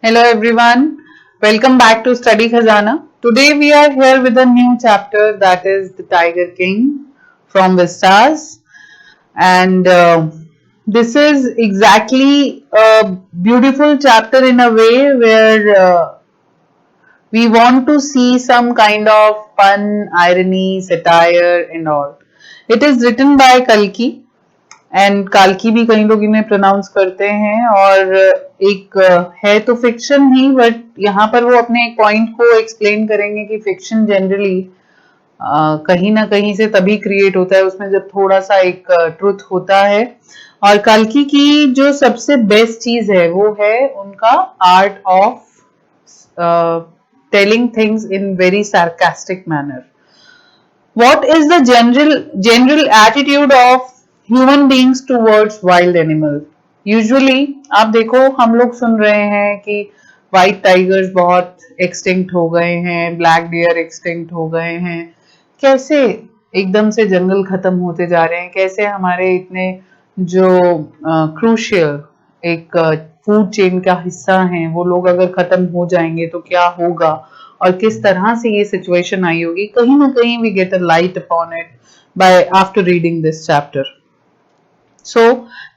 Hello everyone, welcome back to Study Khazana. Today we are here with a new chapter, that is The Tiger King from Vistas, and this is exactly a beautiful chapter in a way where we want to see some kind of pun, irony, satire and all. It is written by Kalki and काल्की भी कई लोग इन्हें pronounce करते हैं और एक है तो फिक्शन ही, बट यहाँ पर वो अपने एक पॉइंट को एक्सप्लेन करेंगे कि फिक्शन जनरली कहीं ना कहीं से तभी क्रिएट होता है उसमें जब थोड़ा सा एक ट्रुथ होता है। और काल्की की जो सबसे बेस्ट चीज है वो है उनका art of telling things in very sarcastic manner. What is the general attitude of human beings towards wild animal? Usually आप देखो हम लोग सुन रहे हैं कि white tigers बहुत extinct हो गए हैं, black deer extinct हो गए हैं, कैसे एकदम से जंगल खत्म होते जा रहे हैं, कैसे हमारे इतने जो crucial एक फूड चेन का हिस्सा हैं वो लोग अगर खत्म हो जाएंगे तो क्या होगा और किस तरह से ये सिचुएशन आई होगी, कहीं ना कहीं we get a light upon it by after reading this chapter. So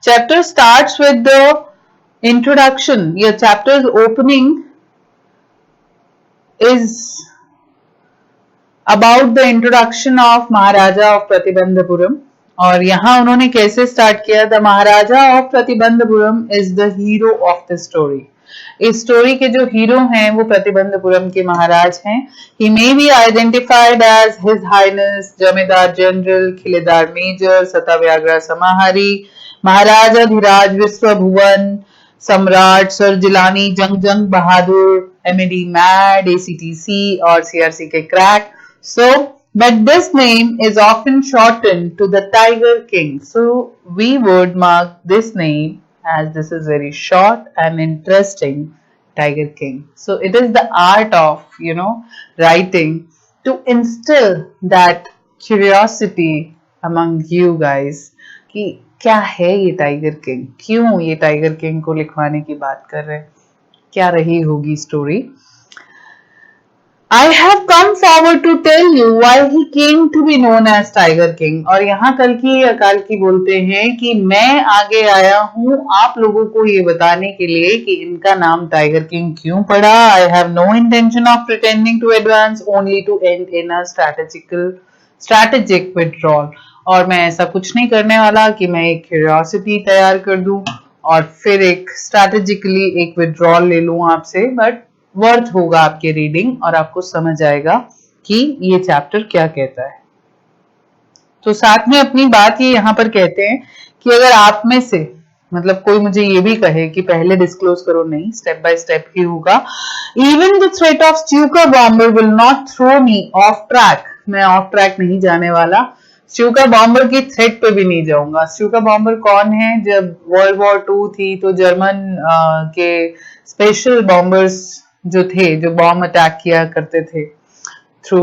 chapter starts with the introduction. Your chapter's opening is about the introduction of Maharaja of Pratibandhapuram. और यहाँ उन्होंने कैसे स्टार्ट किया? The Maharaja of Pratibandhapuram is the hero of the story. इस story के जो hero हैं वो प्रतिबंधपुरम के महाराज हैं। He may be identified as his highness Zamindar general Khiledar major Satavyaghra Samhari Maharaja Dhiraj Vishwabhuvan Samrat sir Jilani जंग बहादुर एमएडी मैड एसीटीसी और सीआरसी के crack. So but this name is often shortened to the Tiger King. So we would mark this name as this is very short and interesting, Tiger King. So it is the art of, writing to instill that curiosity among you guys कि क्या है ये tiger king, क्यों ये tiger king को लिखवाने की बात कर रहे हैं, क्या रही होगी story. I have come forward to tell you why he came to be known as Tiger King. और यहाँ काल्की बोलते हैं कि मैं आगे आया हूँ आप लोगों को ये बताने के लिए कि इनका नाम टाइगर किंग क्यों पड़ा। I have no intention of pretending to advance, only to end in a strategic withdrawal. और मैं ऐसा कुछ नहीं करने वाला कि मैं एक क्यूरियोसिटी तैयार कर दूं और फिर एक स्ट्रैटेजिकली एक विड्रॉल ले लूं आपसे, बट वर्थ होगा आपके रीडिंग और आपको समझ आएगा कि ये चैप्टर क्या कहता है। तो साथ में अपनी बात ये यहाँ पर कहते हैं कि अगर आप में से मतलब कोई मुझे ये भी कहे कि पहले डिस्क्लोज करो, नहीं, स्टेप बाय स्टेप ही होगा। Even the threat of Stuka bomber will not throw me off track. मैं ऑफ ट्रैक नहीं जाने वाला, स्ट्यूका बॉम्बर की थ्रेट पे भी नहीं जाऊंगा। स्ट्यूका बॉम्बर कौन है? जब वर्ल्ड वॉर 2 थी तो जर्मन के स्पेशल बॉम्बर्स जो थे जो बॉम्ब अटैक किया करते थे थ्रू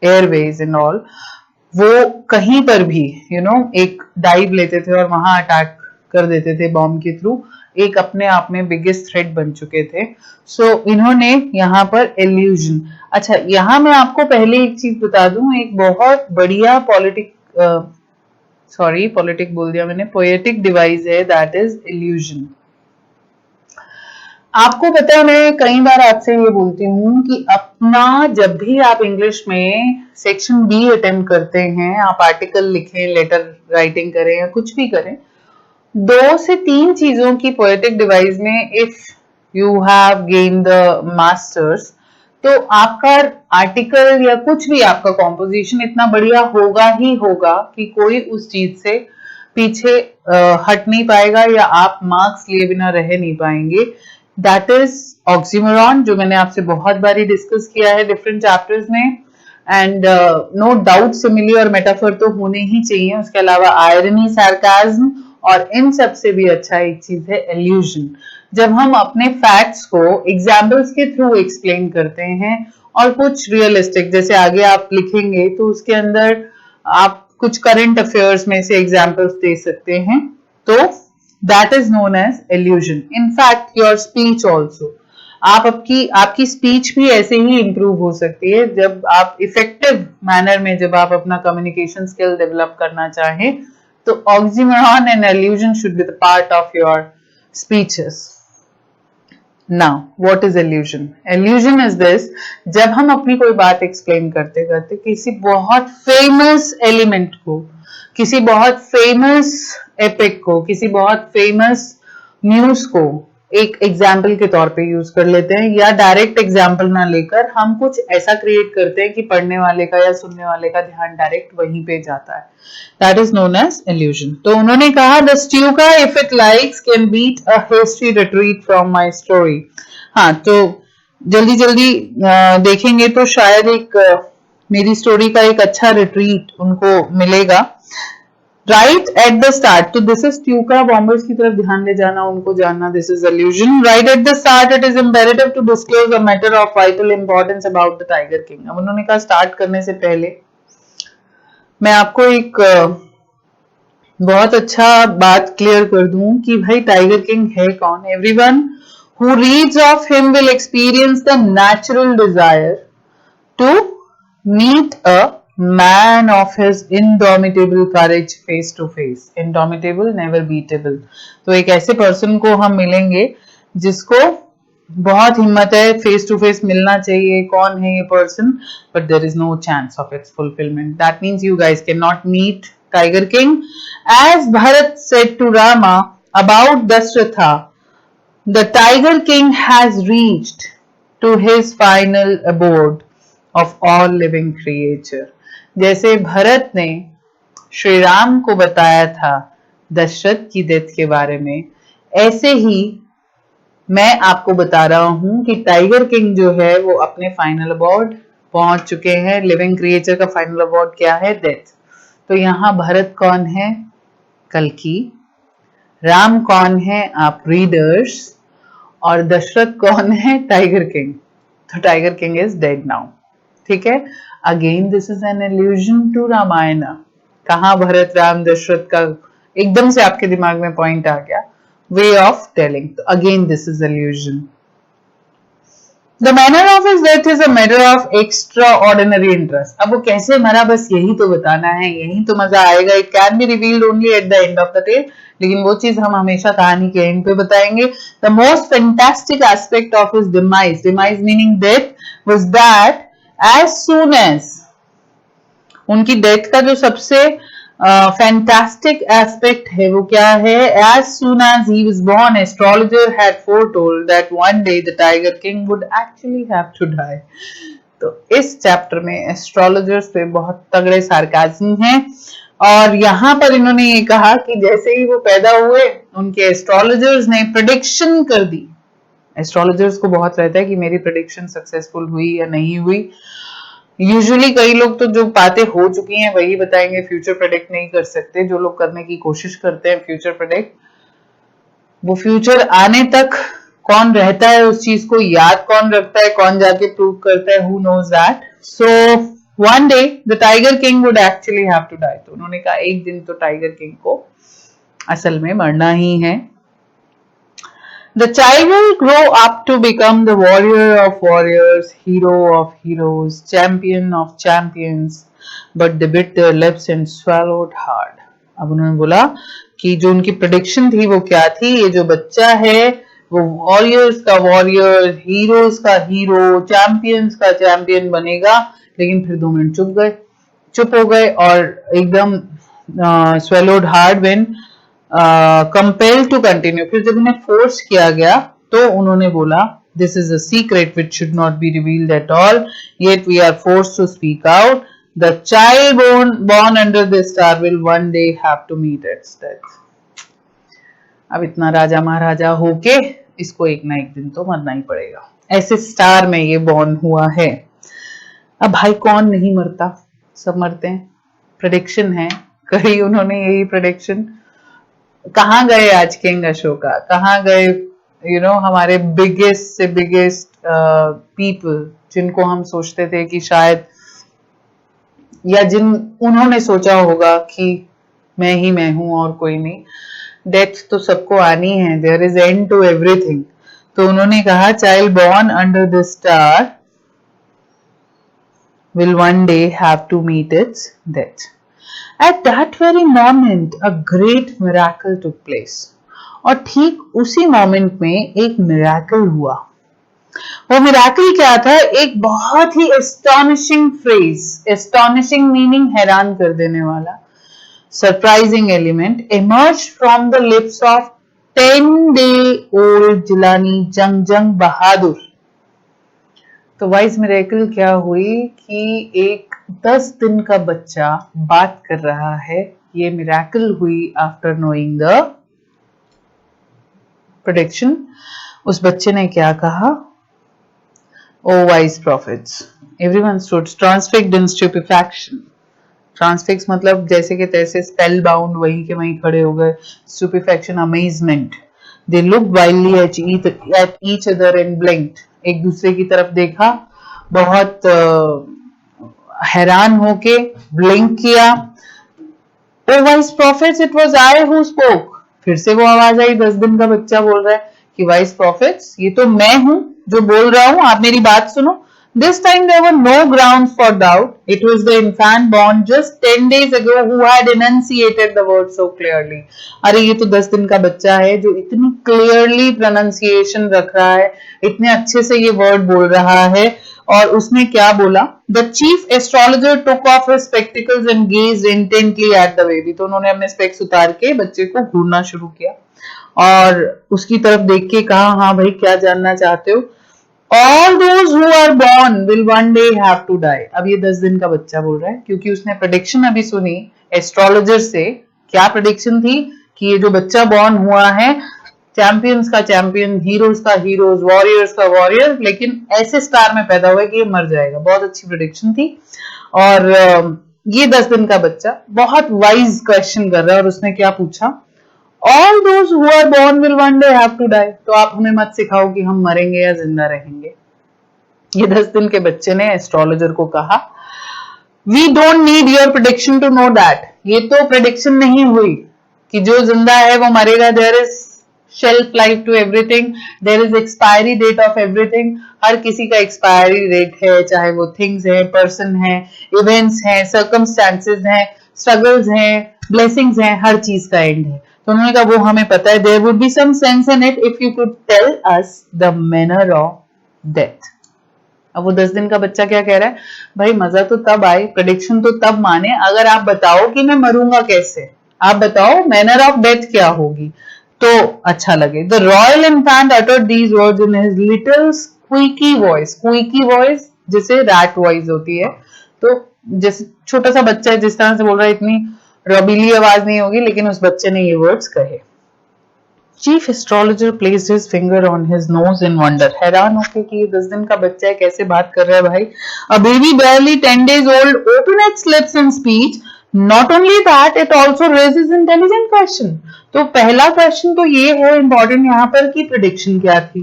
एयरवेज एंड ऑल, वो कहीं पर भी एक डाइव लेते थे और वहां अटैक कर देते थे बॉम्ब के थ्रू, एक अपने आप में बिगेस्ट थ्रेट बन चुके थे। सो इन्होंने यहाँ पर इल्यूजन। अच्छा, यहाँ मैं आपको पहले एक चीज बता दूं, एक बहुत बढ़िया पॉलिटिक बोल दिया मैंने, पोएटिक डिवाइस है, दैट इज इल्यूजन। आपको पता है मैं कई बार आपसे ये बोलती हूँ कि अपना जब भी आप इंग्लिश में सेक्शन बी अटेम्प्ट करते हैं, आप आर्टिकल लिखें, लेटर राइटिंग करें या कुछ भी करें, 2 से 3 चीजों की पोएटिक डिवाइस में if you have gain the masters तो आपका आर्टिकल या कुछ भी आपका कॉम्पोजिशन इतना बढ़िया होगा ही होगा कि कोई उस चीज से पीछे हट नहीं पाएगा या आप मार्क्स लिए बिना रह नहीं पाएंगे। दैट इज ऑक्सीमोरॉन, जो मैंने आपसे बहुत बारी डिस्कस किया है डिफरेंट चैप्टर्स में। एंड नो डाउट सिमिली और मेटाफर तो होने ही चाहिए, उसके अलावा आयरनी, सार्काज्म और इन सब से भी अच्छा एक चीज है इल्यूजन। जब हम अपने फैक्ट्स को एग्जाम्पल्स के थ्रू एक्सप्लेन करते हैं और कुछ रियलिस्टिक, जैसे आगे आप लिखेंगे तो उसके अंदर आप कुछ करंट अफेयर्स में से एग्जाम्पल्स दे सकते हैं, तो that is known as illusion. In fact your speech also, आप आपकी स्पीच भी ऐसे ही इंप्रूव हो सकती है जब आप इफेक्टिव मैनर में, जब आप अपना कम्युनिकेशन स्किल डेवलप करना चाहें, तो oxymoron and illusion should be the part of your speeches. Now what is illusion? Illusion is this, जब हम अपनी कोई बात एक्सप्लेन करते करते किसी बहुत फेमस एलिमेंट को, किसी बहुत फेमस एपिक को, किसी बहुत फेमस न्यूज को एक एग्जाम्पल के तौर पे यूज कर लेते हैं, या डायरेक्ट एग्जाम्पल ना लेकर हम कुछ ऐसा क्रिएट करते हैं कि पढ़ने वाले का या सुनने वाले का ध्यान डायरेक्ट वहीं पे जाता है. That is known as illusion. तो उन्होंने कहा the Stuka if it likes can beat a history retreat from my story. हाँ, तो जल्दी जल्दी देखेंगे तो शायद एक मेरी स्टोरी का एक अच्छा रिट्रीट उनको मिलेगा. Right at the start, तो this is ट्यूका बॉम्बर्स की तरफ ध्यान ले जाना, उनको जानना. This is illusion. Right at the start, it is imperative to disclose a matter of vital importance about the Tiger King. अब उन्होंने कहा स्टार्ट करने से पहले मैं आपको एक बहुत अच्छा बात क्लियर कर दूं कि भाई टाइगर किंग है कौन. Everyone who reads of him will experience the natural desire to meet a man of his indomitable courage face to face. Indomitable, never beatable. तो एक ऐसे पर्सन को हम मिलेंगे जिसको बहुत हिम्मत है, फेस टू फेस मिलना चाहिए. कौन है ये person? But there is no chance of its fulfilment. That means you guys can not meet tiger king. As Bharat said to Rama about Dasharatha, the tiger king has reached to his final abode of all living creature. जैसे भरत ने श्री राम को बताया था दशरथ की death के बारे में, ऐसे ही मैं आपको बता रहा हूं कि टाइगर किंग जो है वो अपने फाइनल अबॉर्ड पहुंच चुके हैं. लिविंग क्रिएचर का फाइनल अबॉर्ड क्या है? डेथ. तो यहां भरत कौन है? कल्कि. राम कौन है? आप रीडर्स. और दशरथ कौन है? Tiger king. तो tiger king is dead now. ठीक है. Again this is an illusion to Ramayan. कहा भरत राम दशरथ का एकदम से आपके दिमाग में पॉइंट आ गया, वे ऑफ टेलिंग. तो again this is illusion. The manner of his death is a matter of extra ordinary interest. अब वो कैसे मरा बस यही तो बताना है, यही तो मजा आएगा. It can be revealed only at the end of the tale, लेकिन वो चीज हम हमेशा कहानी के एंड पे बताएंगे. The most fantastic aspect of his demise, demise meaning death, was that as soon as, उनकी डेथ का जो सबसे फैंटास्टिक एस्पेक्ट है वो क्या है? as soon as he was born, astrologer had foretold that one day the tiger king would actually have to die. तो इस चैप्टर में एस्ट्रोलॉजर्स पे बहुत तगड़े सार्काज्म हैं, और यहाँ पर इन्होंने ये कहा कि जैसे ही वो पैदा हुए उनके एस्ट्रोलॉजर्स ने प्रेडिक्शन कर दी. एस्ट्रोलॉजर्स को बहुत रहता है कि मेरी प्रेडिक्शन सक्सेसफुल हुई या नहीं हुई. यूजुअली कई लोग तो जो बातें हो चुकी हैं वही बताएंगे, फ्यूचर प्रेडिक्ट नहीं कर सकते. जो लोग करने की कोशिश करते हैं फ्यूचर प्रेडिक्ट, वो फ्यूचर आने तक कौन रहता है उस चीज को याद कौन रखता है, कौन जाके प्रूव करता है, who knows that. So one day the tiger king would actually have to die. तो उन्होंने कहा एक दिन तो टाइगर किंग को असल में मरना ही है. The child will grow up to become the warrior of warriors, hero of heroes, champion of champions, but they bit their lips and swallowed hard. अब उन्होंने बोला कि जो उनकी प्रेडिक्शन थी वो क्या थी? ये जो बच्चा है वो वॉरियर्स का वॉरियर, हीरोज का हीरो, चैंपियंस का चैंपियन बनेगा. लेकिन फिर 2 मिनट चुप हो गए और एकदम swallowed hard when compelled to continue. फिर जब उन्हें फोर्स किया गया तो उन्होंने बोला this is a secret which should not be revealed at all, yet we are forced to speak out. The child born under this star will one day have to meet its death. अब इतना राजा महाराजा होके इसको एक ना एक दिन तो मरना ही पड़ेगा. ऐसे स्टार में ये बॉर्न हुआ है. अब भाई कौन नहीं मरता? सब मरते हैं. प्रेडिक्शन है, कही उन्होंने यही प्रेडिक्शन. कहाँ गए आज किंग अशोका? कहाँ गए हमारे बिगेस्ट से बिगेस्ट पीपल जिनको हम सोचते थे कि शायद, या जिन उन्होंने सोचा होगा कि मैं ही मैं हूं और कोई नहीं. डेथ तो सबको आनी है, there is end to everything. तो उन्होंने कहा child born under the star will one day have to meet its death. At that very moment, a great miracle took place. और ठीक उसी मोमेंट में एक मिराकल हुआ। वो मिराकल क्या था? एक बहुत ही एस्टॉनिशिंग फ्रेज, एस्टॉनिशिंग मीनिंग हैरान कर देने वाला, surprising element emerged from the lips of 10-day-old Jilani जंग बहादुर। तो वाइज मिरेकल क्या हुई कि एक 10 दिन का बच्चा बात कर रहा है। ये मिरेकल हुई आफ्टर नोइंग द प्रेडिक्शन। उस बच्चे ने क्या कहा? ओ wise profits, everyone stood transfixed इन स्टुपेफैक्शन। ट्रांसफिक्स मतलब जैसे के तैसे, स्पेल बाउंड, वहीं के वहीं खड़े हो गए। Stupefaction, amazement. They looked wildly at each other and blinked. एक दूसरे की तरफ देखा, बहुत हैरान होके ब्लिंक किया। O wise prophets, it was I who spoke. फिर से वो आवाज आई, 10 दिन का बच्चा बोल रहा है कि वाइस प्रॉफिट्स, ये तो मैं हूं जो बोल रहा हूं, आप मेरी बात सुनो। This time there were no grounds for doubt. It was the infant born just 10 days ago who had enunciated the word so clearly. अरे ये तो 10 दिन का बच्चा है जो इतनी क्लियरली प्रोनाउंसिएशन रख रहा है, इतने अच्छे से ये वर्ड बोल रहा है। और उसने क्या बोला? The chief astrologer took off his spectacles and gazed intently at the baby. तो उन्होंने अपने स्पेक्स उतार के बच्चे को घूरना शुरू किया और उसकी तरफ देख के कहा, हाँ भाई क्या जानना चाहते हो? All those who are born will one day have to die. अब ये 10 दिन का बच्चा बोल रहा है क्योंकि उसने प्रेडिक्शन अभी सुनी एस्ट्रोलॉजर से। क्या प्रेडिक्शन थी? कि ये जो बच्चा बॉर्न हुआ है, चैंपियंस का चैंपियन, हीरोज का हीरोज, वॉरियर्स का वॉरियर, लेकिन ऐसे स्टार में पैदा हुआ है कि ये मर जाएगा। बहुत अच्छी प्रेडिक्शन थी। और ये 10 दिन का बच्चा बहुत वाइज क्वेश्चन कर रहा है और उसने क्या पूछा? All those who are born will one day have to die. तो आप हमें मत सिखाओ कि हम मरेंगे या जिंदा रहेंगे। ये 10 दिन के बच्चे ने एस्ट्रोलॉजर को कहा, We don't need your prediction to know that. ये तो प्रेडिक्शन नहीं हुई कि जो जिंदा है वो मरेगा। There is shelf life to everything. There is expiry date of everything. हर किसी का एक्सपायरी डेट है, चाहे वो थिंग्स है, पर्सन है, इवेंट्स हैं, सर्कमस्टांसेस हैं, स्ट्रगल्स हैं, ब्लेसिंग्स हैं, हर चीज का एंड है। तो उन्होंने कहा वो हमें पता है। There would be some sense in it if you could tell us the manner of death. अब वो 10 दिन का बच्चा क्या कह रहा है? भाई मजा तो तब आए, प्रेडिक्शन तो तब माने अगर आप बताओ कि मैं मरूंगा कैसे। आप बताओ मैनर ऑफ डेथ क्या होगी तो अच्छा लगे। The royal infant uttered these words in his little squeaky voice. Squeaky voice जैसे रैट वॉइस होती है, तो जैसे छोटा सा बच्चा है जिस तरह से बोल रहा है, इतनी रबीली आवाज नहीं होगी, लेकिन उस बच्चे ने ये वर्ड्स कहे। Chief astrologer placed his finger on his nose in wonder. हैरान होकर कि ये 10 दिन का बच्चा है, कैसे बात कर रहा है भाई। A baby barely 10 days old open its lips in speech. Not only that, it also raises intelligent question. तो पहला क्वेश्चन तो ये है इंपॉर्टेंट यहाँ पर कि प्रेडिक्शन क्या थी,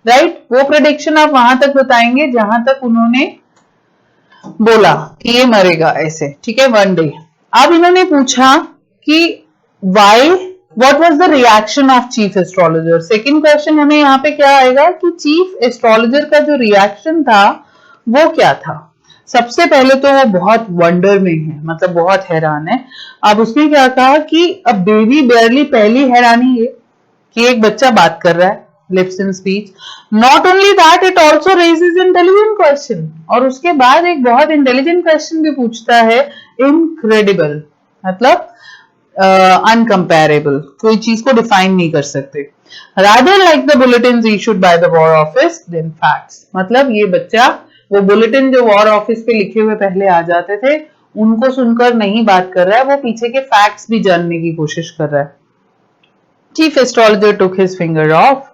राइट? वो प्रेडिक्शन आप वहां तक बताएंगे जहां तक उन्होंने बोला कि ये मरेगा ऐसे, ठीक है, वन डे। अब इन्होंने पूछा कि why, what was the reaction of chief astrologer. Second question हमें यहाँ पे क्या आएगा कि चीफ एस्ट्रोलॉजर का जो रिएक्शन था वो क्या था। सबसे पहले तो वो बहुत वंडर में है, मतलब बहुत हैरान है। अब उसने क्या कहा कि अब बेबी बेयरली, पहली हैरानी ये कि एक बच्चा बात कर रहा है, lips in speech. Not only that, it also raises intelligent question. और उसके बाद एक बहुत इंटेलिजेंट क्वेश्चन भी पूछता है, इनक्रेडिबल मतलब अनकंपेरेबल, कोई चीज को डिफाइन नहीं कर सकते। Rather like the bulletins issued by the war office than facts. मतलब ये बच्चा वो बुलेटिन जो वॉर ऑफिस पे लिखे हुए पहले आ जाते थे उनको सुनकर नहीं बात कर रहा है, वो पीछे के फैक्ट्स भी जानने की कोशिश कर रहा है। Chief astrologer took his finger off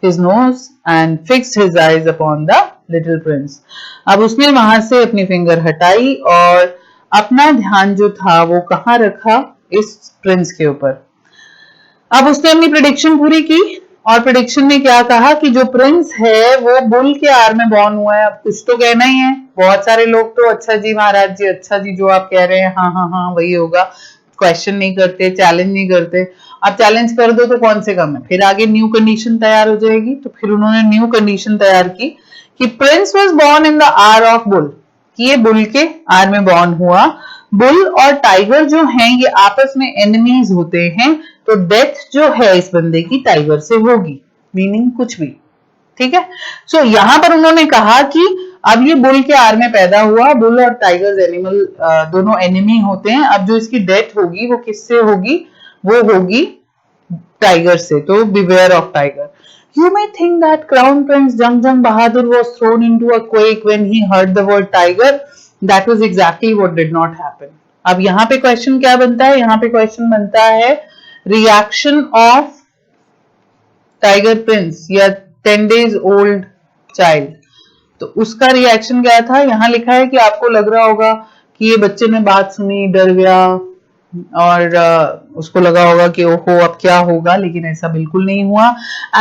his nose and fixed his eyes upon the little prince. अब उसने वहां से अपनी फिंगर हटाई और अपना ध्यान जो था वो कहाँ रखा? इस प्रिंस के ऊपर। अब उसने अपनी प्रेडिक्शन पूरी की और प्रेडिक्शन में क्या कहा कि जो प्रिंस है वो बुल के आर में बॉर्न हुआ है। अब कुछ तो कहना ही है। बहुत सारे लोग तो अच्छा जी महाराज जी, अच्छा जी, जो आप कह रहे हैं हाँ हाँ हाँ वही होगा, क्वेश्चन नहीं करते, चैलेंज नहीं करते। आप चैलेंज कर दो तो कौन से कम है, फिर आगे न्यू कंडीशन तैयार हो जाएगी। तो फिर उन्होंने न्यू कंडीशन तैयार की कि prince was born in the hour of bull, कि ये बुल के आर में बॉर्न हुआ। बुल और टाइगर जो हैं ये आपस में एनिमीज होते हैं, तो डेथ जो है इस बंदे की टाइगर से होगी, मीनिंग कुछ भी, ठीक है। सो यहां पर उन्होंने कहा कि अब ये बुल के आर में पैदा हुआ, बुल और टाइगर एनिमल दोनों एनिमी होते हैं। अब जो इसकी डेथ होगी वो किससे होगी, वो होगी टाइगर से, तो beware of tiger. You may think that Crown Prince Jung Bahadur was thrown into a quake when he heard the word tiger. That was exactly what did not happen. अब यहाँ पे क्वेश्चन क्या बनता है, यहाँ पे क्वेश्चन बनता है रिएक्शन ऑफ टाइगर प्रिंस या 10 days ओल्ड चाइल्ड। तो उसका रिएक्शन क्या था, यहाँ लिखा है कि आपको लग रहा होगा कि ये बच्चे ने बात सुनी, डर गया और उसको लगा होगा कि ओहो अब क्या होगा, लेकिन ऐसा बिल्कुल नहीं हुआ।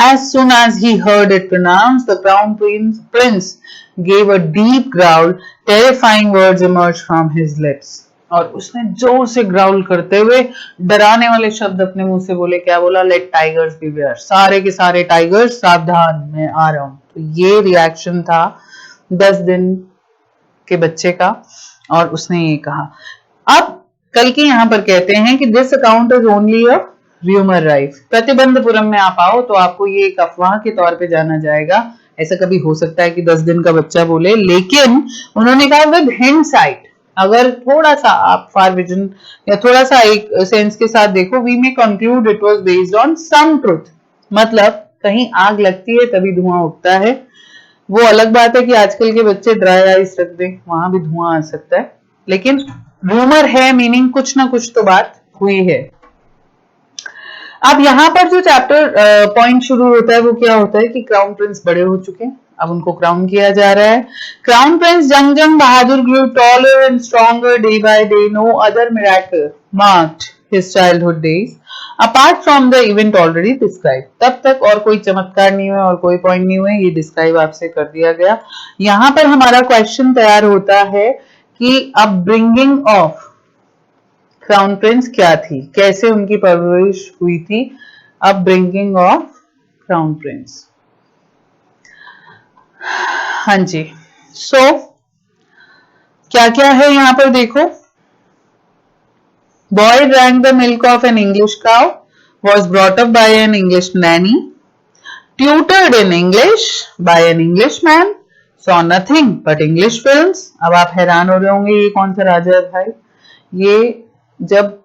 As soon as he heard it pronounced, the crown prince gave a deep growl, terrifying words emerged from his lips. और उसने जोर से ग्राउल करते हुए डराने वाले शब्द अपने मुंह से बोले। क्या बोला, लेट टाइगर्स बीवेयर, सारे के सारे टाइगर्स सावधान, मैं आ रहा हूं। तो ये रिएक्शन था 10 दिन के बच्चे का, और उसने ये कहा। अब कल की यहां पर कहते हैं कि this account is only a rumour rife. Pratibandapuram में आप आओ तो आपको ये एक अफवाह के तौर पे जाना जाएगा। ऐसा कभी हो सकता है कि 10 दिन का बच्चा बोले, लेकिन उन्होंने कहा विद हिंडसाइट, अगर थोड़ा सा आप फार विजन या थोड़ा सा एक सेंस के साथ देखो, we may conclude it was based on some truth. मतलब कहीं आग लगती है तभी धुआं उठता है। वो अलग बात है कि आजकल के बच्चे ड्राई आइस रख दें, वहां भी धुआं आ सकता है, लेकिन रूमर है, मीनिंग कुछ ना कुछ तो बात हुई है। अब यहाँ पर जो चैप्टर पॉइंट शुरू होता है वो क्या होता है कि क्राउन प्रिंस बड़े हो चुके हैं, अब उनको क्राउन किया जा रहा है। क्राउन प्रिंस जंग बहादुर grew taller and stronger day by day. No other miracle marked his childhood days apart from the event already described. तब तक और कोई चमत्कार नहीं हुए और कोई पॉइंट नहीं हुए, ये डिस्क्राइब आपसे कर दिया गया। यहाँ पर हमारा क्वेश्चन तैयार होता है कि अपब्रिंगिंग ऑफ क्राउन प्रिंस क्या थी, कैसे उनकी परवरिश हुई थी। अपब्रिंगिंग ऑफ क्राउन प्रिंस, हाँ जी। सो क्या क्या है यहाँ पर देखो। Boy drank the milk of an English cow, was brought up by an English nanny, tutored in English by an Englishman, saw nothing but English films। अब आप हैरान हो रहे होंगे ये कौन सा राजा है भाई। ये जब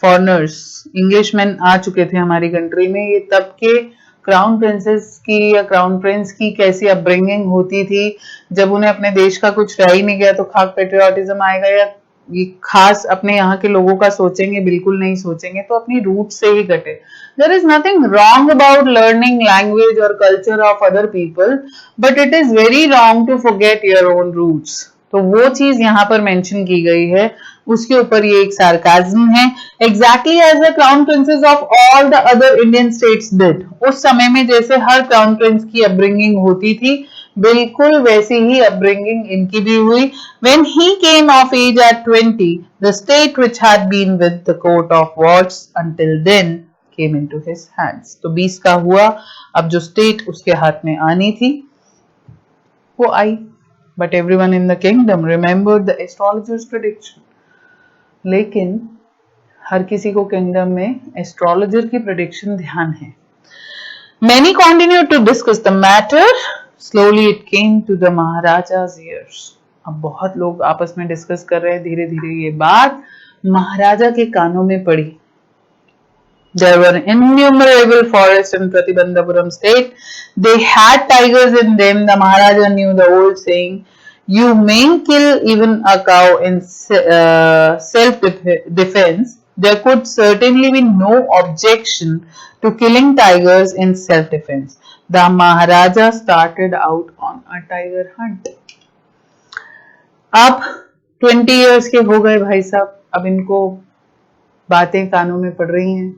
फॉरनर्स इंग्लिशमैन आ चुके थे हमारी कंट्री में, ये तब के क्राउन प्रिंसेस की या क्राउन प्रिंस की कैसी अपब्रिंगिंग होती थी। जब उन्हें अपने देश का कुछ रह ही नहीं गया तो खाक पेट्रियोटिज्म आएगा या ये खास अपने यहाँ के लोगों का सोचेंगे, बिल्कुल नहीं सोचेंगे, तो अपनी रूट से ही कटे। There is nothing wrong about learning language और culture of other people, but it is very wrong to forget your own roots. तो वो चीज यहाँ पर मेंशन की गई है, उसके ऊपर ये एक सार्काज्म है। Exactly as the crown princes of all the other Indian states did, उस समय में जैसे हर क्राउन प्रिंस की अपब्रिंगिंग होती थी, बिल्कुल वैसी ही अपब्रिंगिंग इनकी भी हुई। When he came of age at 20, the state which had been with the court of wards until then came into his hands। तो 20 का हुआ, अब जो स्टेट उसके हाथ में आनी थी वो आई। But everyone in the kingdom remembered the astrologer's prediction। लेकिन हर किसी को किंगडम में एस्ट्रोलॉजर की प्रेडिक्शन ध्यान है। Many continued to discuss the matter. Slowly it came to the Maharaja's ears। अब बहुत लोग आपस में डिस्कस कर रहे हैं, धीरे धीरे ये बात महाराजा के कानों में पड़ी। There were innumerable forests in Pratibandhapuram state. They had tigers in them. The Maharaja knew the old saying, "You may kill even a cow in self-defense." There could certainly be no objection to killing tigers in self-defense. The Maharaja started out on a tiger hunt. अब 20 years के हो गए भाई साहब, अब इनको बातें कानों में पड़ रही हैं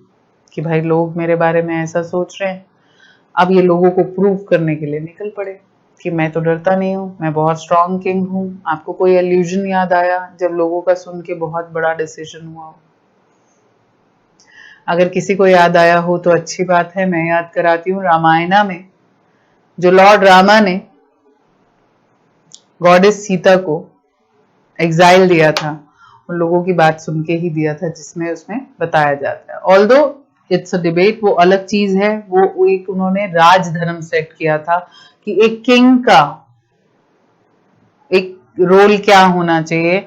कि भाई लोग मेरे बारे में ऐसा सोच रहे हैं। अब ये लोगों को प्रूव करने के लिए निकल पड़े कि मैं तो डरता नहीं हूँ, मैं बहुत स्ट्रॉन्ग किंग हूँ। आपको कोई एल्यूजन याद आया जब लोगों का सुन के बहुत बड़ा डिसीजन हुआ? अगर किसी को याद आया हो तो अच्छी बात है, मैं याद कराती हूँ। रामायणा में जो लॉर्ड रामा ने गॉडेस सीता को एग्जाइल दिया था, उन लोगों की बात सुन के ही दिया था जिसमें उसमें बताया जाता है। ऑल्दो इट्स अ डिबेट, वो अलग चीज है। वो एक उन्होंने राज धर्म सेट किया था कि एक किंग का एक रोल क्या होना चाहिए।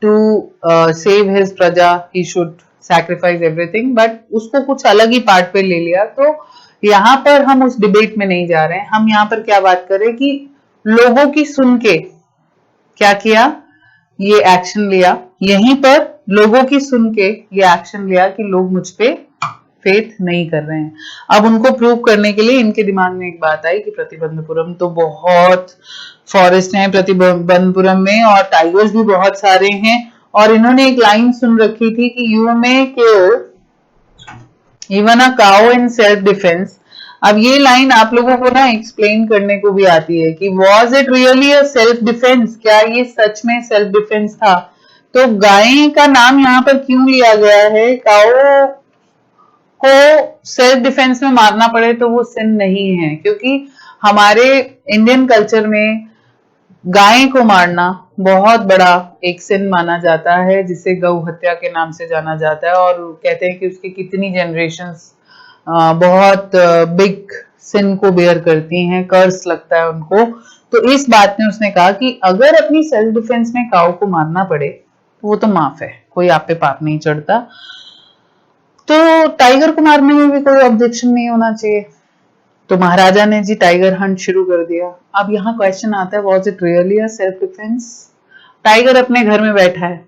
टू सेव हिज प्रजा he should sacrifice everything, but उसको कुछ अलग ही पार्ट पे ले लिया। तो यहाँ पर हम उस डिबेट में नहीं जा रहे हैं। हम यहाँ पर क्या बात करें कि लोगों की सुन के क्या किया, ये एक्शन लिया। यहीं पर लोगों की सुन के ये एक्शन लिया कि लोग मुझ पे फेथ नहीं कर रहे हैं। अब उनको प्रूव करने के लिए इनके दिमाग में एक बात आई कि प्रतिबंधपुरम तो बहुत फॉरेस्ट है प्रतिबंधपुरम में, और टाइगर्स भी बहुत सारे हैं। और इन्होंने एक लाइन सुन रखी थी कि you may kill even a cow in self defence. अब ये लाइन आप लोगों को ना एक्सप्लेन करने को भी आती है कि was it really a self defence, क्या ये सच में सेल्फ डिफेंस था। तो गाय का नाम यहाँ पर क्यों लिया गया है, काउ को सेल्फ डिफेंस में मारना पड़े तो वो सिन नहीं है, क्योंकि हमारे इंडियन कल्चर में गाय को मारना बहुत बड़ा एक सिन माना जाता है, जिसे गौ हत्या के नाम से जाना जाता है। और कहते हैं कि उसकी कितनी जनरेशंस बहुत बिग सिन को बेयर करती हैं, कर्स लगता है उनको। तो इस बात में उसने कहा कि अगर अपनी सेल्फ डिफेंस में काऊ को मारना पड़े तो वो तो माफ है, कोई आप पे पाप नहीं चढ़ता। तो टाइगर को मारने में भी कोई ऑब्जेक्शन नहीं होना चाहिए। तो महाराजा ने जी टाइगर हंट शुरू कर दिया। अब यहाँ क्वेश्चन आता है, was it really a self defence. Tiger अपने घर में बैठा है,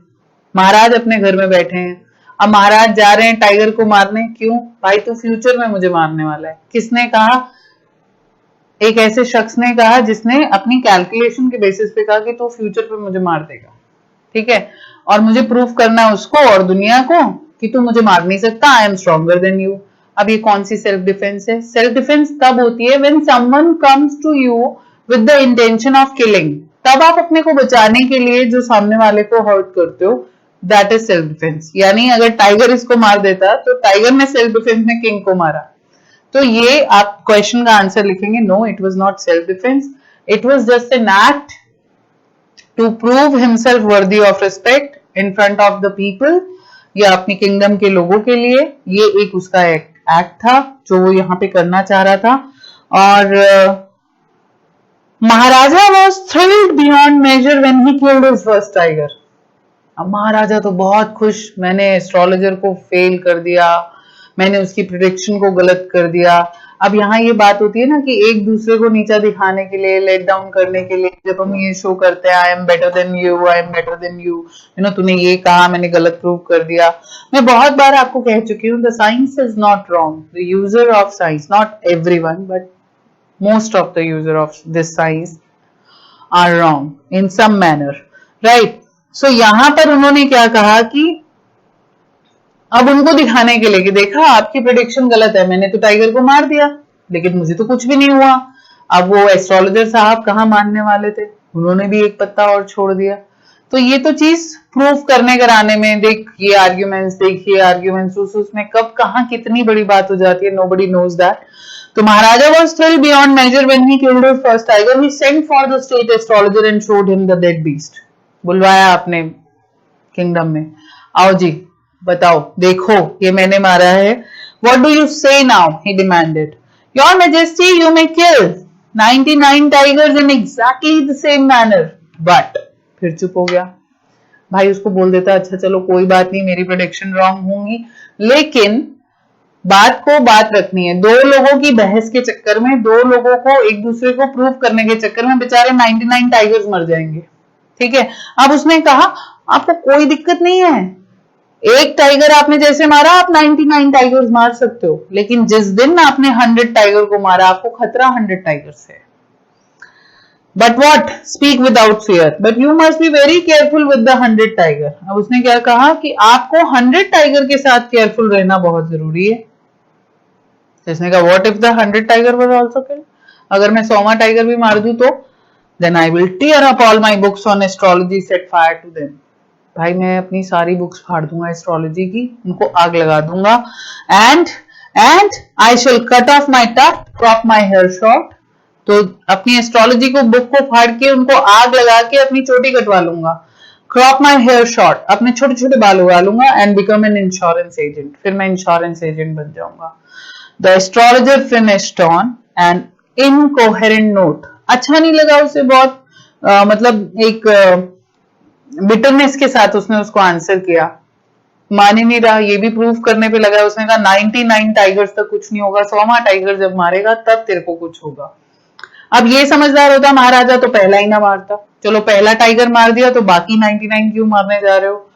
महाराज अपने घर में बैठे हैं। अब महाराज जा रहे हैं टाइगर को मारने, क्यों भाई, तू फ्यूचर में मुझे मारने वाला है। किसने कहा, एक ऐसे शख्स ने कहा जिसने अपनी कैलकुलेशन के बेसिस पे कहा कि तू फ्यूचर पे मुझे मार देगा, ठीक है, और मुझे प्रूफ करना है उसको और दुनिया को कि तू मुझे मार नहीं सकता, I am stronger than you. अब ये कौन सी सेल्फ डिफेंस है। सेल्फ डिफेंस तब होती है when someone comes to you with the intention of killing, तब आप अपने को बचाने के लिए जो सामने वाले को हर्ट करते हो, दैट इज सेल्फ डिफेंस। यानी अगर टाइगर इसको मार देता तो टाइगर ने सेल्फ डिफेंस में किंग को मारा। तो ये आप क्वेश्चन का आंसर लिखेंगे, no it was not self defence, it was just an act to prove himself worthy of respect in front of the people, या अपनी किंगडम के लोगों के लिए। ये एक उसका एक्ट था जो वो यहाँ पे करना चाह रहा था। और Maharaja was thrilled beyond measure when he killed his first tiger. अब महाराजा तो बहुत खुश, मैंने एस्ट्रोलॉजर को फेल कर दिया, मैंने उसकी प्रिडिक्शन को गलत कर दिया। अब यहाँ ये बात होती है ना कि एक दूसरे को नीचा दिखाने के लिए, लेट डाउन करने के लिए, जब हम ये शो करते हैं I am better than you, I am better than you know, तूने ये कहा मैंने गलत प्रूव कर दिया। मैं बहुत बार आपको कह चुकी हूँ, the science is not wrong, the user of science, not everyone but most of the user of this science are wrong in some manner, right. So यहाँ पर उन्होंने क्या कहा कि अब उनको दिखाने के लिए कि देखा आपकी प्रेडिक्शन गलत है, मैंने तो टाइगर को मार दिया लेकिन मुझे तो कुछ भी नहीं हुआ। अब वो एस्ट्रोलॉजर साहब कहाँ मानने वाले थे, उन्होंने भी एक पत्ता और छोड़ दिया। तो ये तो चीज प्रूफ करने कराने में, देख ये आर्ग्यूमेंट्स, देखिए आर्ग्यूमेंट्स, उसमें कब कहाँ कितनी बड़ी बात हो जाती है, नोबडी नोज दैट। तो महाराजा was thrilled beyond measure when he killed his first tiger. He sent for the state astrologer and showed him the dead beast. बुलवाया अपने किंगडम में, आओ जी बताओ, देखो ये मैंने मारा है। What do you say now? He demanded. Your Majesty, you may kill 99 tigers in exactly the same manner. But फिर चुप हो गया। भाई उसको बोल देता अच्छा चलो कोई बात नहीं, मेरी प्रेडिक्शन रॉन्ग होंगी, लेकिन बात को बात रखनी है। दो लोगों की बहस के चक्कर में, दो लोगों को एक दूसरे को प्रूव करने के चक्कर में बेचारे 99 टाइगर्स मर जाएंगे, ठीक है। अब उसने कहा आपको कोई दिक्कत नहीं है, एक टाइगर आपने जैसे मारा आप 99 टाइगर्स मार सकते हो, लेकिन जिस दिन आपने 100 टाइगर को मारा आपको खतरा 100 टाइगर्स है। But what, speak without fear, but you must be very careful with the 100 tiger. अब उसने क्या कहा कि आपको 100 टाइगर के साथ केयरफुल रहना बहुत जरूरी है। इसने कहा what if the 100 tiger was also killed, अगर मैं 100वां टाइगर भी मार दूं तो then I will tear up all my books on astrology, set fire to them. भाई मैं अपनी सारी बुक्स फाड़ दूंगा एस्ट्रोलॉजी की, उनको आग लगा दूंगा, and I shall cut off my tuft, crop my hair short. तो अपनी एस्ट्रोलॉजी को बुक को फाड़ के उनको आग लगा के अपनी चोटी कटवा लूंगा, क्रॉप माई हेयर शॉर्ट, अपने छोटे छोटे बाल उगा लूंगा, and become an insurance agent, फिर मैं इंश्योरेंस एजेंट बन जाऊंगा। The astrologer finished on an incoherent note. अच्छा नहीं लगा उसे, बहुत मतलब एक बिटरनेस के साथ उसने उसको आंसर किया, मान ही नहीं रहा, ये भी प्रूव करने पे लगा। उसने कहा 99 टाइगर्स तक कुछ नहीं होगा, 100वां टाइगर जब मारेगा तब तेरे को कुछ होगा। अब ये समझदार होता महाराजा तो पहला ही ना मारता, चलो पहला टाइगर मार दिया तो बाकी 99 क्यों मारने जा रहे हो।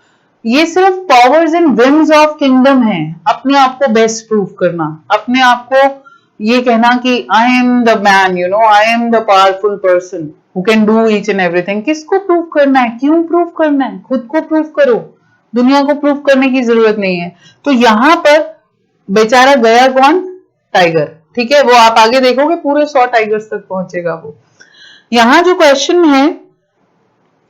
ये सिर्फ powers and whims of kingdom है, अपने आप को बेस्ट प्रूव करना, अपने आप को ये कहना कि I am the man, you know, I am the powerful person who can do each and everything. किसको प्रूव करना है, क्यों प्रूव करना है, खुद को प्रूव करो, दुनिया को प्रूव करने की जरूरत नहीं है। तो यहां पर बेचारा गया कौन, टाइगर, ठीक है, वो आप आगे देखोगे पूरे 100 टाइगर्स तक पहुंचेगा वो। यहां जो क्वेश्चन है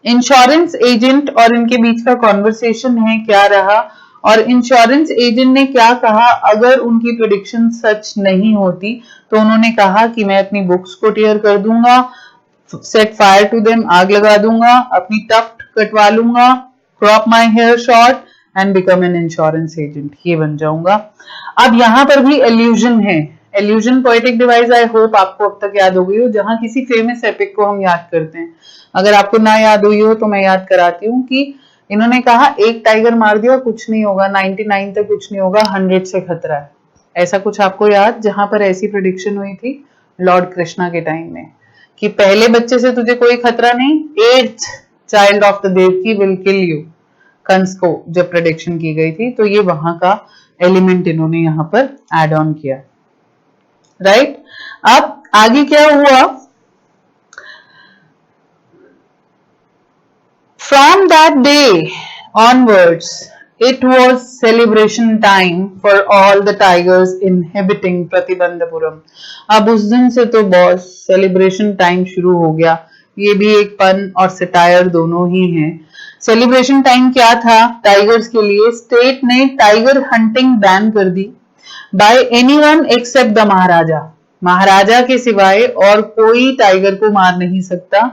इंश्योरेंस एजेंट और इनके बीच का कॉन्वर्सेशन है, क्या रहा, और इंश्योरेंस एजेंट ने क्या कहा अगर उनकी प्रेडिक्शन सच नहीं होती। तो उन्होंने कहा कि मैं अपनी बुक्स को टीयर कर दूंगा, सेट फायर टू देम, आग लगा दूंगा, अपनी टफ्ट कटवा लूंगा, crop my hair short and become an insurance agent, ये बन जाऊंगा। अब यहां पर भी एल्यूजन है, allusion poetic device, I hope आपको अब तक याद हो गई हो, जहां किसी फेमस एपिक को हम याद करते हैं। अगर आपको ना याद हुई हो तो मैं याद कराती हूँ कि इन्होंने कहा एक टाइगर मार दिया कुछ नहीं होगा, 99 तक कुछ नहीं होगा, 100 से खतरा है, ऐसा कुछ आपको याद, जहां पर ऐसी प्रिडिक्शन हुई थी लॉर्ड कृष्णा के टाइम में कि पहले बच्चे से तुझे कोई खतरा नहीं, 8th child of the Devaki will kill you, Kansa को जब प्रेडिक्शन की गई थी। तो ये वहां का एलिमेंट इन्होंने यहां पर एड ऑन किया, राइट। अब आगे क्या हुआ, from that day onwards it was celebration time for all the tigers inhabiting Pratibandapuram. अब उस दिन से तो बॉस सेलिब्रेशन टाइम शुरू हो गया, ये भी एक पन और सटायर दोनों ही हैं। सेलिब्रेशन टाइम क्या था टाइगर्स के लिए, स्टेट ने टाइगर हंटिंग बैन कर दी बाय एनीवन एक्सेप्ट द महाराजा, महाराजा के सिवाय और कोई टाइगर को मार नहीं सकता।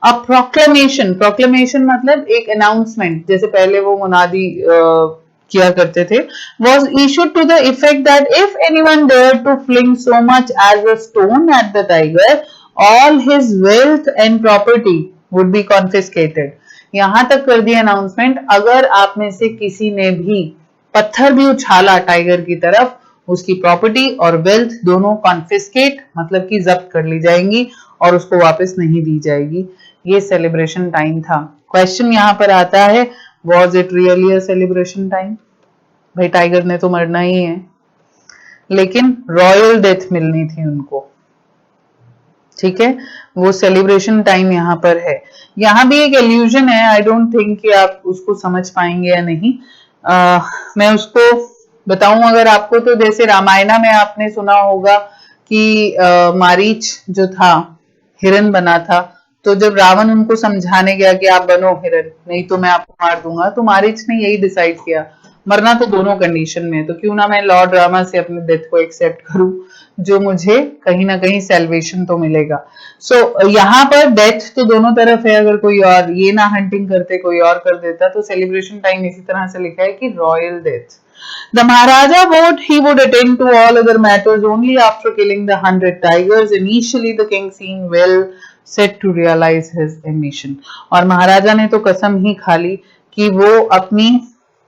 अब प्रोक्लेमेशन, प्रोक्लेमेशन मतलब एक अनाउंसमेंट, जैसे पहले वो मुनादी किया करते थे, was issued to the effect that if anyone dared to fling so much as a stone at the tiger, all his wealth and property would be confiscated। यहां तक कर दिया अनाउंसमेंट, अगर आप में से किसी ने भी पत्थर भी उछाला टाइगर की तरफ, उसकी प्रॉपर्टी और वेल्थ दोनों कॉन्फिस्केट मतलब कि जब्त कर ली जाएंगी और उसको वापस नहीं दी जाएगी। ये सेलिब्रेशन टाइम था। क्वेश्चन यहां पर आता है, was it really a celebration time? भाई टाइगर ने तो मरना ही है, लेकिन रॉयल डेथ मिलनी थी उनको, ठीक है, वो सेलिब्रेशन टाइम यहां पर है। यहां भी एक एल्यूजन है, आई डोंट थिंक कि आप उसको समझ पाएंगे या नहीं। मैं उसको बताऊं अगर आपको, तो जैसे रामायणा में आपने सुना होगा कि मारीच जो था हिरन बना था, तो जब रावण उनको समझाने गया कि आप बनो हिरन, नहीं तो मैं आपको मार दूंगा, तो मारीच ने यही डिसाइड किया, मरना तो दोनों कंडीशन में, तो क्यों ना मैं लॉर्ड रामा से अपने डेथ को एक्सेप्ट करूं, जो मुझे कहीं ना कहीं सेल्वेशन तो मिलेगा। सो यहाँ पर डेथ तो दोनों तरफ है, अगर कोई और ये ना हंटिंग करते कोई और कर देता, तो सेलिब्रेशन टाइम इसी तरह से लिखा है कि royal death. The Maharaja vowed he would attend to all other matters only after killing the 100 tigers. Initially, the king seemed well set to realize his ambition. और महाराजा ने तो कसम ही खा ली कि वो अपनी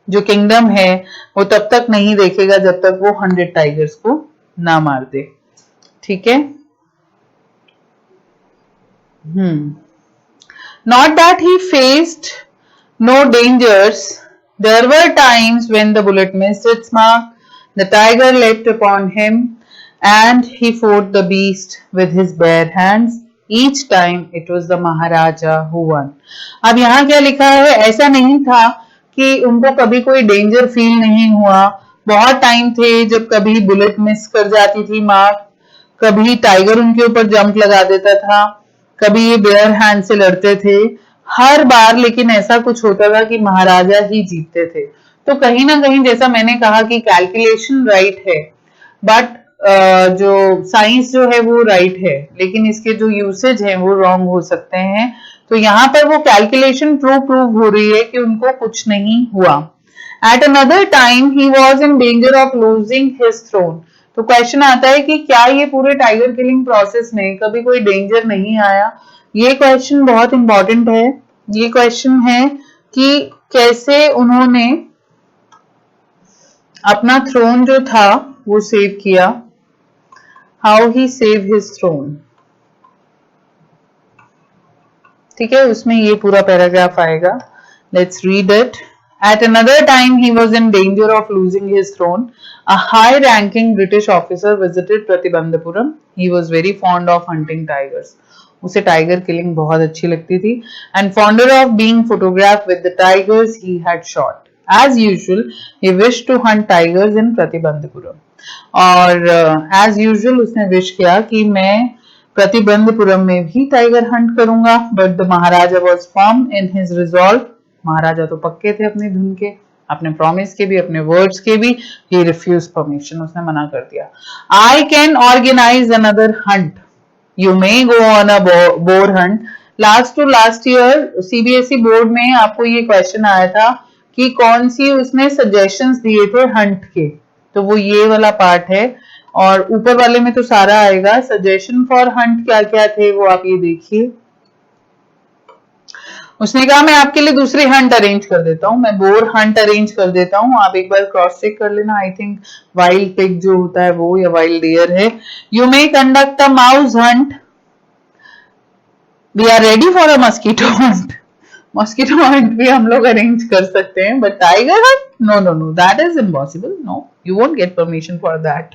जो किंगडम है वो तब तक नहीं देखेगा जब तक वो 100 टाइगर्स को ना मार दे, ठीक है। Not that he faced no dangers. There were times when the bullet missed its mark, the tiger leapt upon him, and he fought the beast with his bare hands. Each time it was the Maharaja who won. अब यहाँ क्या लिखा है, ऐसा नहीं था कि उनको कभी कोई डेंजर फील नहीं हुआ। बहुत टाइम थे जब कभी बुलेट मिस कर जाती थी मार्क, कभी टाइगर उनके ऊपर जंप लगा देता था, कभी ये बेयर हैंड से लड़ते थे, हर बार लेकिन ऐसा कुछ होता था कि महाराजा ही जीतते थे। तो कहीं ना कहीं जैसा मैंने कहा कि कैलकुलेशन राइट है, बट जो साइंस जो है वो राइट है, लेकिन इसके जो यूसेज है वो रॉन्ग हो सकते हैं। तो यहाँ पर वो कैलकुलेशन प्रूव हो रही है कि उनको कुछ नहीं हुआ। At another time he was in danger of losing his throne. तो क्वेश्चन आता है कि क्या ये पूरे टाइगर किलिंग प्रोसेस में कभी कोई डेंजर नहीं आया? ये क्वेश्चन बहुत इंपॉर्टेंट है। ये क्वेश्चन है कि कैसे उन्होंने अपना थ्रोन जो था वो सेव किया, how he save his throne. ठीक है, उसमें ये पूरा पैराग्राफ आएगा। Let's read it. At another time he was in danger of losing his throne. A high-ranking British officer visited Pratibandhapuram. He was very fond of hunting tigers. उसे tiger killing बहुत अच्छी लगती थी। And fonder of being photographed with the tigers he had shot. As usual, he wished to hunt tigers in Pratibandhapuram. और as usual उसने wish किया कि मैं प्रतिबंधपुरम में भी टाइगर हंट करूंगा। But the Maharaja was firm in his resolve. महाराजा तो पक्के थे अपनी धुन के, अपने प्रॉमिस के भी, अपने वर्ड्स के भी। ही रिफ्यूज परमिशन, उसने मना कर दिया। I can organise another hunt, you may go on a boar hunt. Last to last year CBSE board में आपको ये क्वेश्चन आया था कि कौन सी उसने सजेशंस दिए थे हंट के, तो वो ये वाला पार्ट है। और ऊपर वाले में तो सारा आएगा। सजेशन फॉर हंट क्या क्या थे वो आप ये देखिए। उसने कहा मैं आपके लिए दूसरी हंट अरेंज कर देता हूँ, मैं बोर हंट अरेंज कर देता हूँ, आप एक बार क्रॉस चेक कर लेना। आई थिंक वाइल्ड पिग जो होता है वो, या वाइल्ड डियर है। You may conduct a mouse hunt, we are ready for a mosquito hunt. Mosquito hunt भी हम लोग अरेंज कर सकते हैं, but tiger hunt no no no, that is impossible, no you won't get permission for that.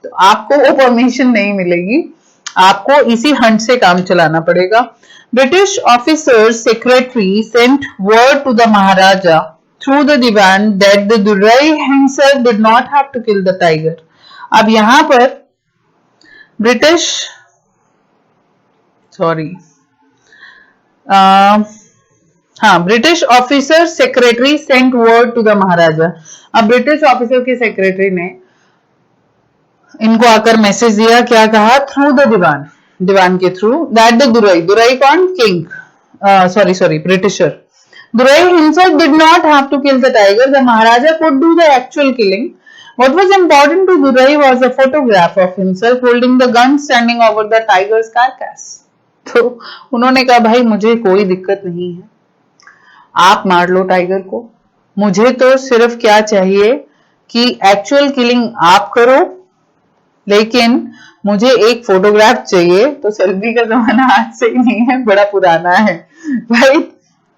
तो आपको वो permission नहीं मिलेगी, आपको इसी हंट से काम चलाना पड़ेगा। British officer's secretary sent word to the Maharaja through the Diwan that the Durai himself did not have to kill the tiger. अब यहाँ पर British British officer secretary sent word to the Maharaja. अब British officer के secretary ने इनको आकर message दिया, क्या कहा? थ्रू द दीवान, दीवान के through, that the Durai, Durai कौन? King, sorry Britisher. Durai himself did not have to kill the tiger, the Maharaja could do the actual killing. What was important to Durai was a photograph of himself holding the gun standing over the tiger's carcass. तो उन्होंने कहा भाई मुझे कोई दिक्कत नहीं है, आप मार लो टाइगर को, मुझे तो सिर्फ क्या चाहिए कि एक्चुअल किलिंग आप करो, लेकिन मुझे एक फोटोग्राफ चाहिए। तो सेल्फी का जमाना आज से ही नहीं है, बड़ा पुराना है भाई,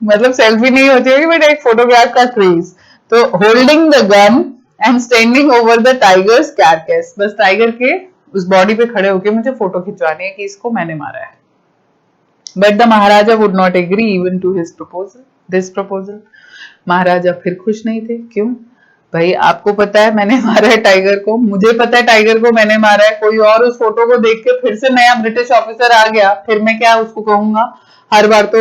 मतलब सेल्फी नहीं होती है बट एक फोटोग्राफ का क्रेज। तो holding the gun and standing over the tiger's carcass, बस टाइगर के उस बॉडी पे खड़े होके मुझे फोटो खिंचवानी है कि इसको मैंने मारा है। But the Maharaja would not agree even to his proposal, this proposal. Maharaja फिर खुश नहीं थे। क्यों भाई? आपको पता है मैंने मारा है टाइगर को, मुझे पता है टाइगर को मैंने मारा है, कोई और उस फोटो को देख के फिर से नया ब्रिटिश ऑफिसर आ गया, फिर मैं क्या उसको कहूंगा? हर बार तो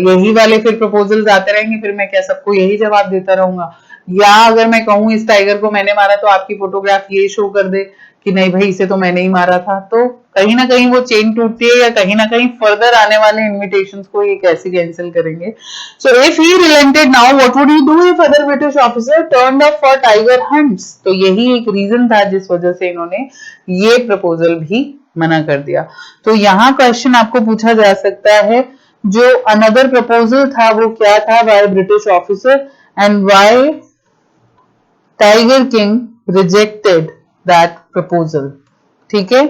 यही वाले फिर प्रपोजल्स आते रहेंगे, फिर मैं क्या सबको यही जवाब देता रहूंगा? या अगर मैं कहूँ इस टाइगर को मैंने मारा तो आपकी फोटोग्राफ ये शो कर दे कि नहीं भाई इसे तो मैंने ही मारा था, तो कहीं ना कहीं वो चेन टूटती है, या कहीं ना कहीं फर्दर आने वाले इन्विटेशंस को ये कैसे कैंसिल करेंगे। So if he relented now what would he do if other British officer turned up for tiger hunts. तो यही एक रीजन था जिस वजह से इन्होंने ये प्रपोजल भी मना कर दिया। तो यहाँ क्वेश्चन आपको पूछा जा सकता है जो अनदर प्रपोजल था वो क्या था by British officer, and why tiger king rejected that proposal. ठीक है,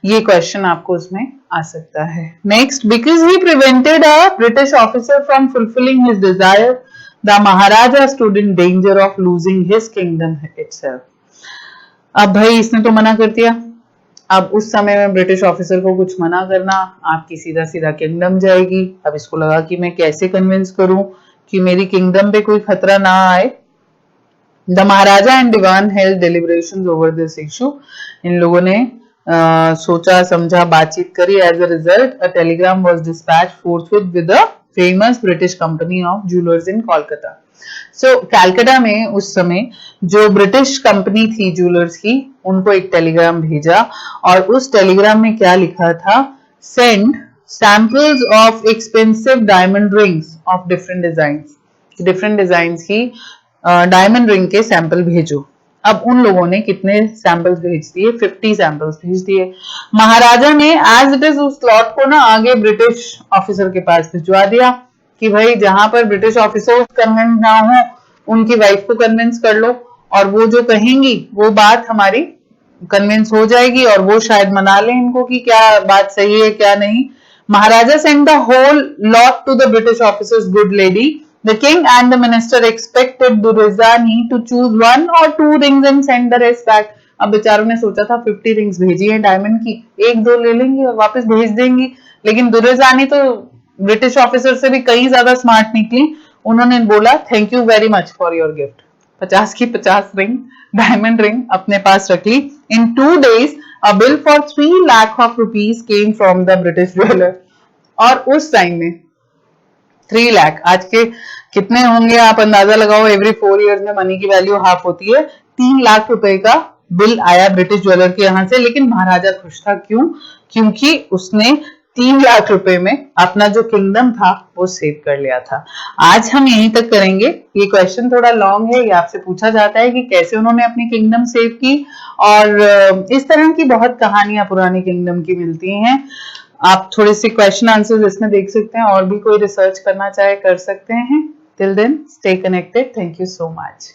ये क्वेश्चन आपको उसमें आ सकता है। Next, because he prevented a British officer from fulfilling his Dzire, the Maharaja stood in danger of losing his kingdom itself. अब भाई इसने तो मना कर दिया, अब उस समय में ब्रिटिश ऑफिसर को कुछ मना करना, आपकी सीधा सीधा किंगडम जाएगी। अब इसको लगा कि मैं कैसे कन्विंस करूं कि मेरी किंगडम पे कोई खतरा ना आए। The Maharaja and Dewan held deliberations over this issue. इन लोगों ने सोचा समझा बातचीत करी। As a result a telegram was dispatched forthwith with a famous British company of jewellers in Kolkata. So Calcutta में उस समय जो ब्रिटिश कंपनी थी ज्वेलर्स की, उनको एक टेलीग्राम भेजा और उस टेलीग्राम में क्या लिखा था, send samples of expensive diamond rings of different designs की डायमंड रिंग के सैंपल भेजो। अब उन लोगों ने कितने सैंपल्स भेज दिए, 50 सैंपल्स भेज दिए। महाराजा ने एज इट इज उस लॉट को ना आगे ब्रिटिश ऑफिसर के पास भिजवा दिया कि भाई जहां पर ब्रिटिश ऑफिसर्स कन्विंस ना हो, उनकी वाइफ को कन्विंस कर लो और वो जो कहेंगी वो बात हमारी कन्विंस हो जाएगी और वो शायद मना ले इनको कि क्या बात सही है क्या नहीं। Maharaja sent the whole lot to the British officers, good lady. The king and the minister expected Duryodhani to choose 1 or 2 rings and send the rest back. अब बेचारों ने सोचा था 50 रिंग्स भेजी हैं डायमंड की, 1-2 ले लेंगी और वापस भेज देंगी, लेकिन दुर्योधनी तो ब्रिटिश ऑफिसर से भी कहीं ज्यादा स्मार्ट निकली। उन्होंने बोला thank you very much for your gift, 50 की 50 रिंग डायमंड रिंग अपने पास रख ली। इन 2 days a bill for 3 lakh of rupees came from the British jeweler। और उस टाइम में 3 लाख आज के कितने होंगे आप अंदाजा लगाओ, एवरी 4 years में मनी की वैल्यू हाफ होती है। 3 लाख रुपए का बिल आया ब्रिटिश ज्वेलर के यहाँ से, लेकिन महाराजा खुश था। क्यों? क्योंकि उसने 3 लाख रुपए में अपना जो किंगडम था वो सेव कर लिया था। आज हम यहीं तक करेंगे। ये क्वेश्चन थोड़ा लॉन्ग है, ये आपसे पूछा जाता है कि कैसे उन्होंने अपनी किंगडम सेव की, और इस तरह की बहुत कहानियां पुरानी किंगडम की मिलती हैं। आप थोड़े से क्वेश्चन आंसर्स इसमें देख सकते हैं, और भी कोई रिसर्च करना चाहे कर सकते हैं। Till then stay connected, thank you so much.